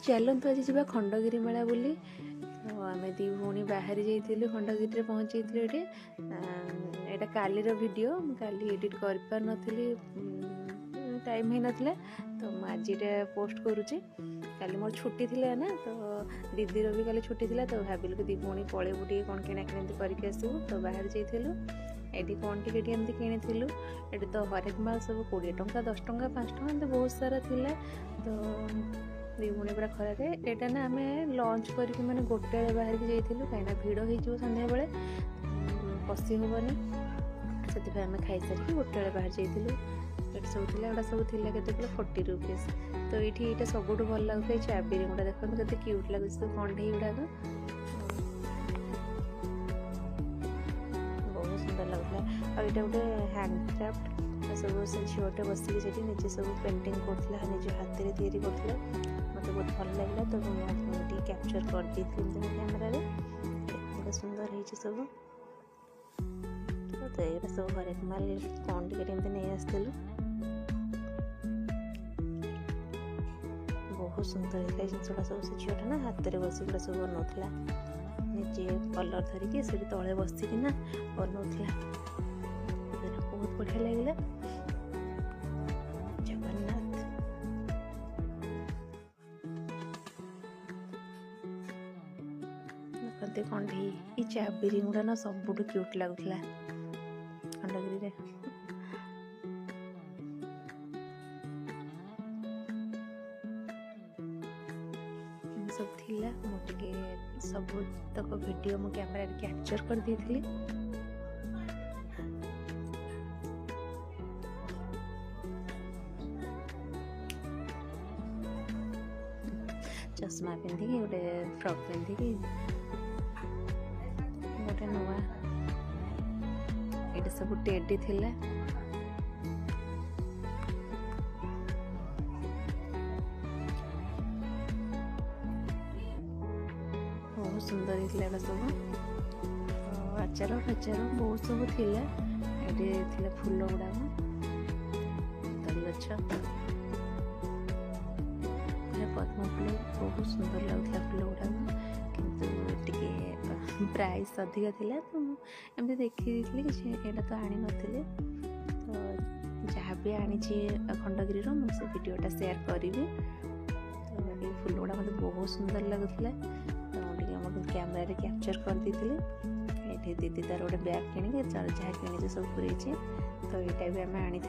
चलतु आज जा खंडगिरी मेला बुली। तो आम दी भौणी बाहरी जाइलु खंडगिरी पहुँची ये यहाँ कालीर वीडियो काली एडिट कर पार नथली टाइम ही नथिला तो आज पोस्ट करुचे। काली मोर छुट्टी थिला ना तो दीदीर भी काली छुट्टी थिला तो भाविलु कि दी भौणी पळेबु टी कोन किना किना करके आसबु तो बाहर जाइलु एडी कौन टिके एमती किणिलु। ये तो हरेक माल सब 20 टंका 10 टंका 5 टंका बहुत सारा थिला। तो दी भौणी पूरा खराब एटा ना आम लंच करके मैंने गोटे बाहर की जाइलु कहीं भिड़ हो संध्या बेले पशि हेनी से आम खाई सारिक गोटे बाहर जाइलु। ये सब थी एटा सब थी के 40 रुपीज। तो ये सब भल लगुता चाबी गुड़ा देखते के क्यूट लगे सब कंढे गुड़ाक बहुत सुंदर लगुला। और यहाँ गोटे हैंडक्राफ्ट सब से झीटे बसिक से निजे सब पेंटिंग करता निज हाथ में तैयारी करता मत बहुत भल लगे। तो मुझे कैप्चर कर दी कैमेरा बहुत सुंदर है सब। तो ये सब हरेक माल कौन टिके नहीं आसलु बहुत सुंदर है जिनसा सब से झीटा ना हाथ में बसिक सब बनाला निजे कलर धरिकी से तले बसिकिना बनाला बहुत बढ़िया लगे। जगन्नाथ देखते कंढे ये चाबी गुड़ा ना सब क्यूट लगुला खंडगिरी सब थिला मुझे सब तक वीडियो मो कैमरा कैप्चर कर दी थी। चश्मा पिंधिकी गोटे फ्रॉक पिंधिकी गोटे नुआ ये सब टेडी थिला। बहुत सुंदर है सब आचार फाचार बहुत सब थिला। ये फूल गुड़ाक गछ पद्म फूल बहुत सुंदर लगुला फूल गुड़ाक किंतु प्राइस अधिका थिला। तो एमती देखी कि तो आनी नथिले तो जहाँ भी आनी खंडगिरी मुझे वीडियोटा शेयर करी। तो ये फूल गुड़ा मत बहुत सुंदर लगुला तो कैमेरा कैप्चर कर दी थी। दीदी तार गोटे बैग किणी जहाँ कि सब पूरे तो यहाँ भी आम आनी।